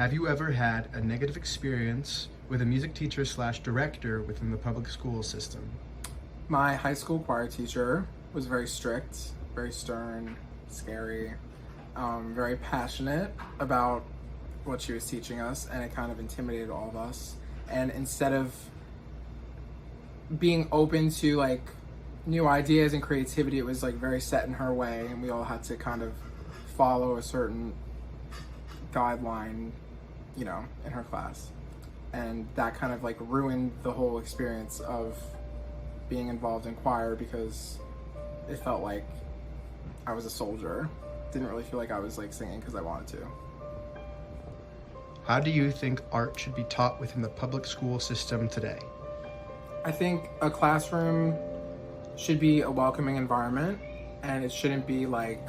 Have you ever had a negative experience with a music teacher slash director within the public school system? My high school choir teacher was very strict, very stern, scary, very passionate about what she was teaching us, and it kind of intimidated all of us. And instead of being open to like new ideas and creativity, it was like very set in her way, and we all had to kind of follow a certain guideline, you know, in her class. And that kind of like ruined the whole experience of being involved in choir, because it felt like I was a soldier. Didn't really feel like I was like singing because I wanted to. How do you think art should be taught within the public school system today? I think a classroom should be a welcoming environment, and it shouldn't be like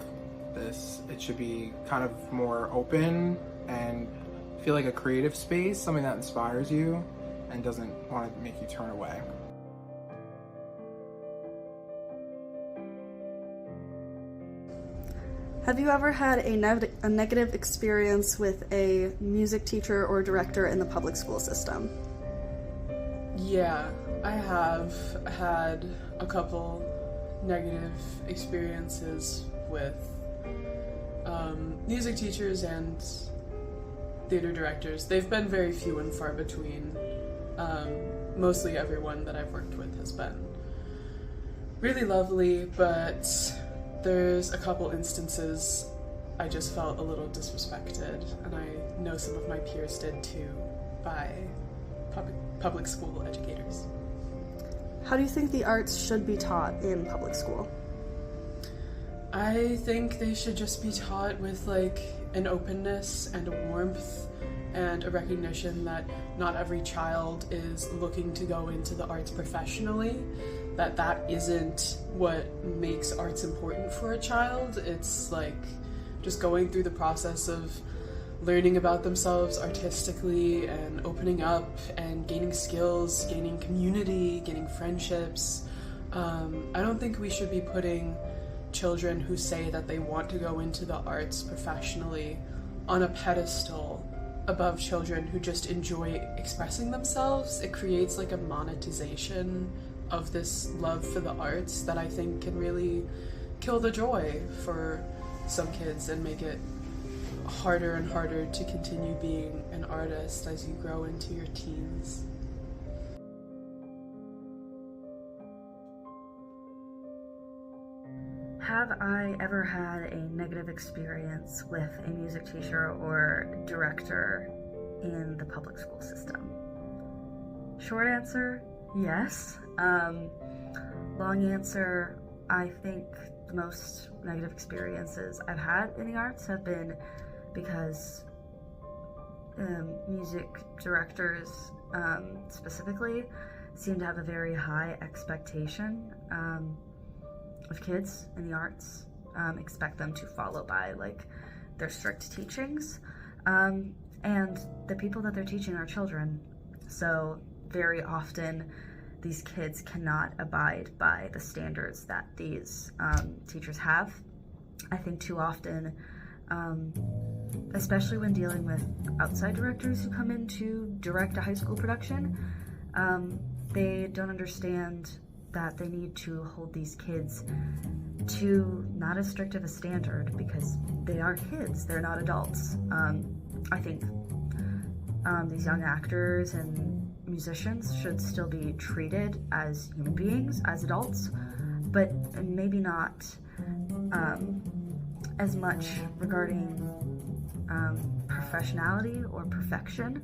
this. It should be kind of more open and feel like a creative space, something that inspires you and doesn't want to make you turn away. Have you ever had a negative experience with a music teacher or director in the public school system? Yeah, I have had a couple negative experiences with music teachers and theater directors. They've been very few and far between. Mostly everyone that I've worked with has been really lovely, but there's a couple instances I just felt a little disrespected, and I know some of my peers did too, by public school educators. How do you think the arts should be taught in public school? I think they should just be taught with like an openness and a warmth and a recognition that not every child is looking to go into the arts professionally, that isn't what makes arts important for a child. It's like just going through the process of learning about themselves artistically and opening up and gaining skills, gaining community, gaining friendships. I don't think we should be putting children who say that they want to go into the arts professionally on a pedestal above children who just enjoy expressing themselves. It creates like a monetization of this love for the arts that I think can really kill the joy for some kids and make it harder and harder to continue being an artist as you grow into your teens. Have I ever had a negative experience with a music teacher or director in the public school system? Short answer, yes. Long answer, I think the most negative experiences I've had in the arts have been because music directors specifically seem to have a very high expectation of kids in the arts, expect them to follow by like their strict teachings, and the people that they're teaching are children, so very often these kids cannot abide by the standards that these teachers have. I think too often, especially when dealing with outside directors who come in to direct a high school production, they don't understand that they need to hold these kids to not as strict of a standard because they are kids, they're not adults. I think these young actors and musicians should still be treated as human beings, as adults, but maybe not as much regarding professionality or perfection,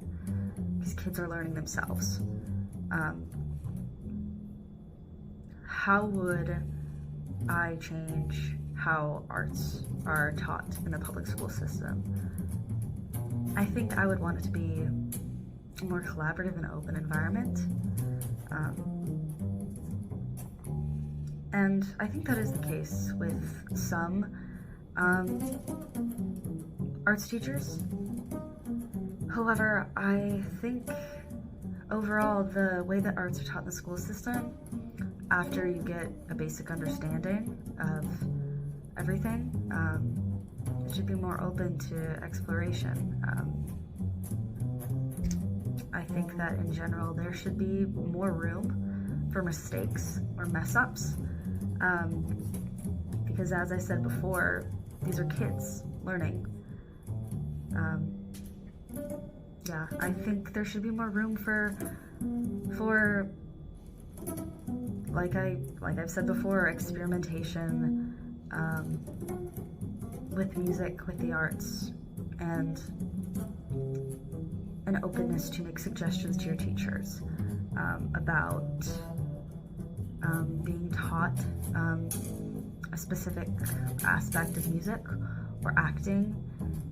because kids are learning themselves. How would I change how arts are taught in the public school system? I think I would want it to be a more collaborative and open environment. And I think that is the case with some arts teachers. However, I think overall the way that arts are taught in the school system, after you get a basic understanding of everything, it should be more open to exploration. I think that in general there should be more room for mistakes or mess ups. Because as I said before, these are kids learning. Yeah, I think there should be more room for like I've said before, experimentation with music, with the arts, and an openness to make suggestions to your teachers about being taught a specific aspect of music or acting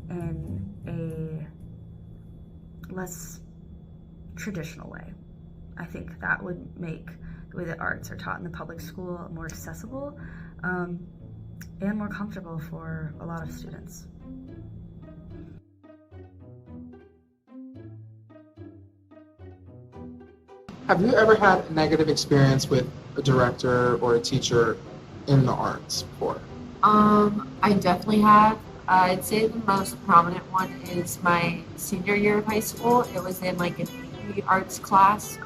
in a less traditional way. I think that would make the way that arts are taught in the public school more accessible and more comfortable for a lot of students. Have you ever had a negative experience with a director or a teacher in the arts before? I definitely have. I'd say the most prominent one is my senior year of high school. It was in like an AP arts class,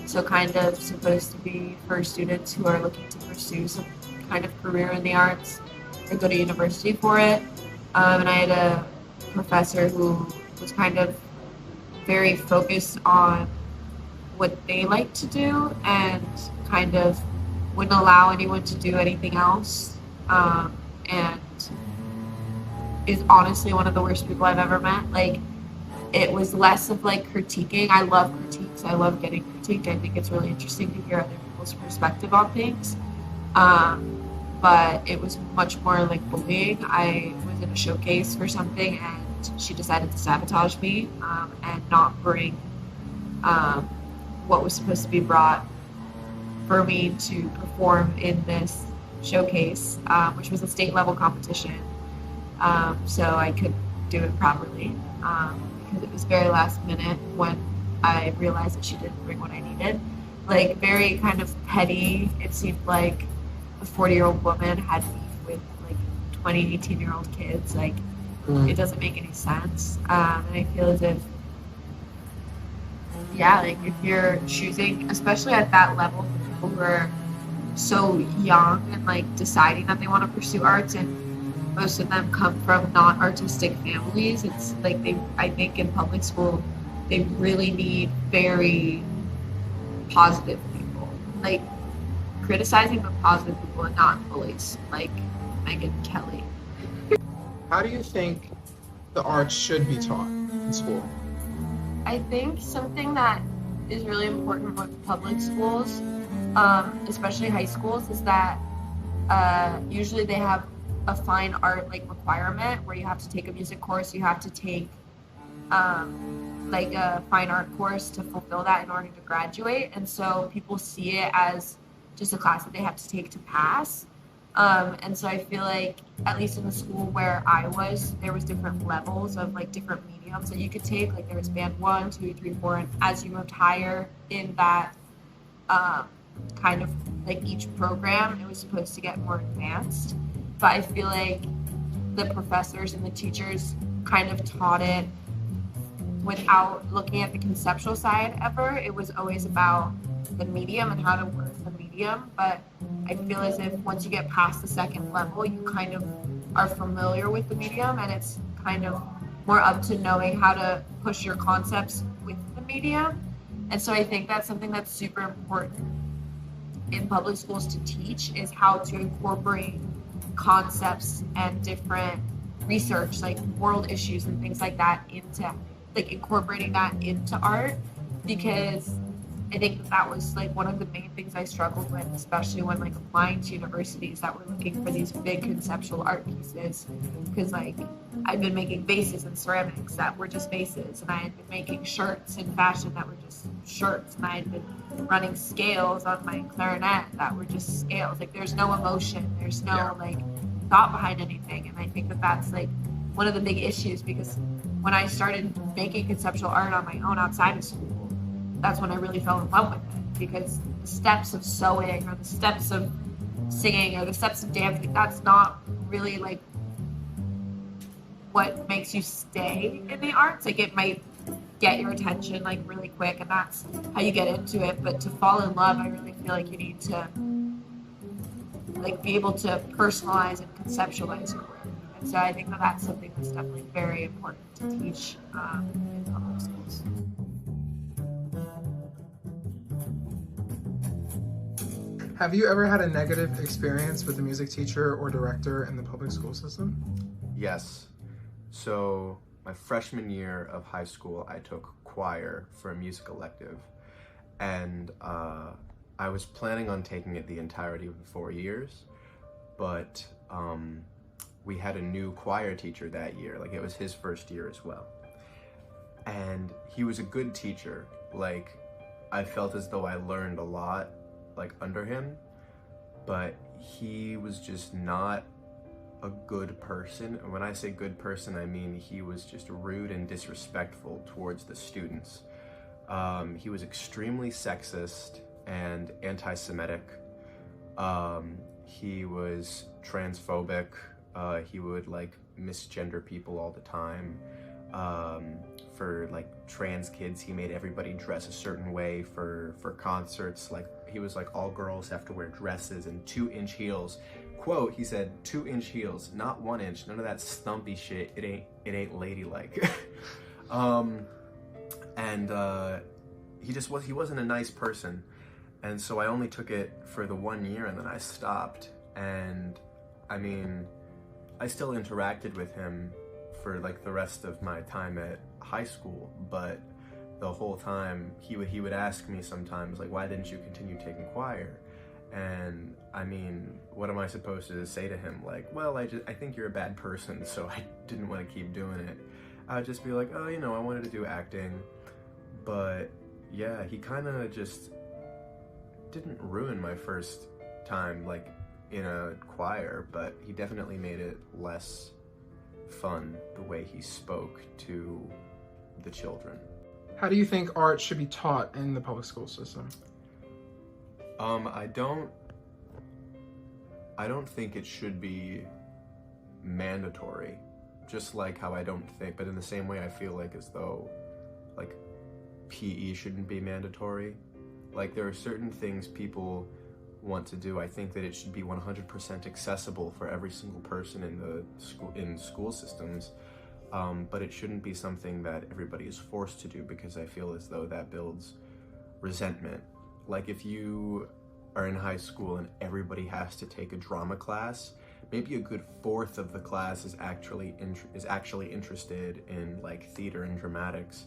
so kind of supposed to be for students who are looking to pursue some kind of career in the arts or go to university for it. And I had a professor who was kind of very focused on what they like to do and kind of wouldn't allow anyone to do anything else, and is honestly one of the worst people I've ever met. Like, it was less of like critiquing. I love critiques. I love getting critiqued. I think it's really interesting to hear other people's perspective on things. But it was much more like bullying. I was in a showcase for something and she decided to sabotage me and not bring what was supposed to be brought for me to perform in this showcase, which was a state level competition. So I could do it properly, because it was very last minute when I realized that she didn't bring what I needed. Like, very kind of petty. It seemed like a 40-year-old woman had beef with like 20, 18-year-old kids. Like, it doesn't make any sense. And I feel as if, yeah, like if you're choosing, especially at that level, for people who are so young and like deciding that they want to pursue arts, and most of them come from non-artistic families, it's like I think in public school, they really need very positive people. Like, criticizing but positive people and not bullies, like Megan Kelly. How do you think the arts should be taught in school? I think something that is really important with public schools, especially high schools, is that usually they have a fine art like requirement where you have to take a music course, you have to take like a fine art course to fulfill that in order to graduate, and so people see it as just a class that they have to take to pass. And so I feel like, at least in the school where I was, there was different levels of like different mediums that you could take. Like, there was band 1, 2, 3, 4, and as you moved higher in that kind of like each program, it was supposed to get more advanced. But I feel like the professors and the teachers kind of taught it without looking at the conceptual side ever. It was always about the medium and how to work the medium. But I feel as if once you get past the second level, you kind of are familiar with the medium, and it's kind of more up to knowing how to push your concepts with the medium. And so I think that's something that's super important in public schools to teach, is how to incorporate concepts and different research, like world issues and things like that, into like incorporating that into art. Because I think that was like one of the main things I struggled with, especially when like applying to universities that were looking for these big conceptual art pieces. Because like I'd been making vases and ceramics that were just vases, and I had been making shirts in fashion that were just shirts, and I had been running scales on my clarinet that were just scales. Like, there's no emotion, there's no like thought behind anything. And I think that that's like one of the big issues, because when I started making conceptual art on my own outside of school, that's when I really fell in love with it. Because the steps of sewing or the steps of singing or the steps of dancing, that's not really like what makes you stay in the arts. Like, it might get your attention like really quick, and that's how you get into it. But to fall in love, I really feel like you need to like be able to personalize and conceptualize your work. And so I think that that's something that's definitely very important to teach in public schools. Have you ever had a negative experience with a music teacher or director in the public school system? Yes. So my freshman year of high school, I took choir for a music elective, and I was planning on taking it the entirety of the 4 years, but we had a new choir teacher that year. Like, it was his first year as well, and he was a good teacher. Like, I felt as though I learned a lot like under him, but he was just not a good person. And when I say good person, I mean he was just rude and disrespectful towards the students. He was extremely sexist and anti-Semitic. He was transphobic. He would like misgender people all the time. For like trans kids, he made everybody dress a certain way for concerts. Like, he was like, all girls have to wear dresses and 2-inch heels. Quote, he said 2-inch heels, not 1 inch. None of that stumpy shit. It ain't ladylike. He wasn't a nice person. And so I only took it for the 1 year, and then I stopped. And I mean, I still interacted with him for like the rest of my time at high school, but the whole time he would ask me sometimes, like, why didn't you continue taking choir? And I mean, what am I supposed to say to him? Like, well, I think you're a bad person, so I didn't want to keep doing it. I'd just be like, oh, you know, I wanted to do acting. But yeah, he kind of just didn't ruin my first time like in a choir, but he definitely made it less fun the way he spoke to the children. How do you think art should be taught in the public school system? I don't think it should be mandatory, just like how I don't think, but in the same way I feel like as though like PE shouldn't be mandatory. Like, there are certain things people want to do. I think that it should be 100% accessible for every single person in school systems, but it shouldn't be something that everybody is forced to do, because I feel as though that builds resentment. Like, if you are in high school and everybody has to take a drama class, maybe a good fourth of the class is actually interested in like theater and dramatics,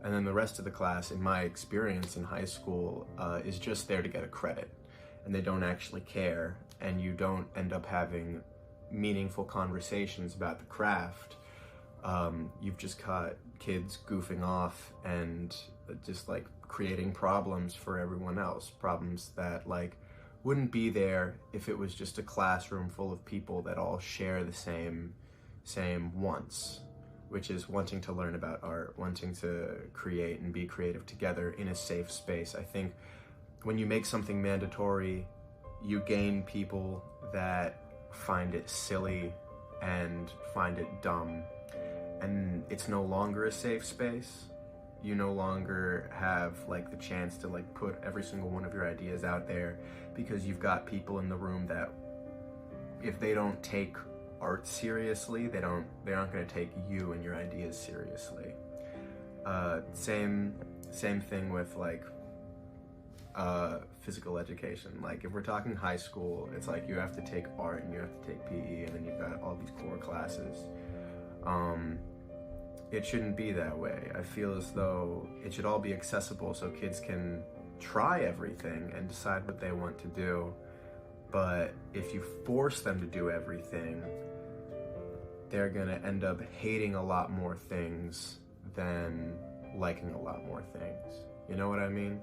and then the rest of the class, in my experience in high school, is just there to get a credit, and they don't actually care, and you don't end up having meaningful conversations about the craft. You've just got kids goofing off and just like creating problems for everyone else, problems that like wouldn't be there if it was just a classroom full of people that all share the same wants, which is wanting to learn about art, wanting to create and be creative together in a safe space. I think when you make something mandatory, you gain people that find it silly and find it dumb, and it's no longer a safe space. You no longer have like the chance to like put every single one of your ideas out there, because you've got people in the room that if they don't take art seriously, they're not going to take you and your ideas seriously. Same thing with like physical education. Like, if we're talking high school, it's like you have to take art and you have to take PE, and then you've got all these core classes. It shouldn't be that way. I feel as though it should all be accessible so kids can try everything and decide what they want to do. But if you force them to do everything, they're gonna end up hating a lot more things than liking a lot more things. You know what I mean?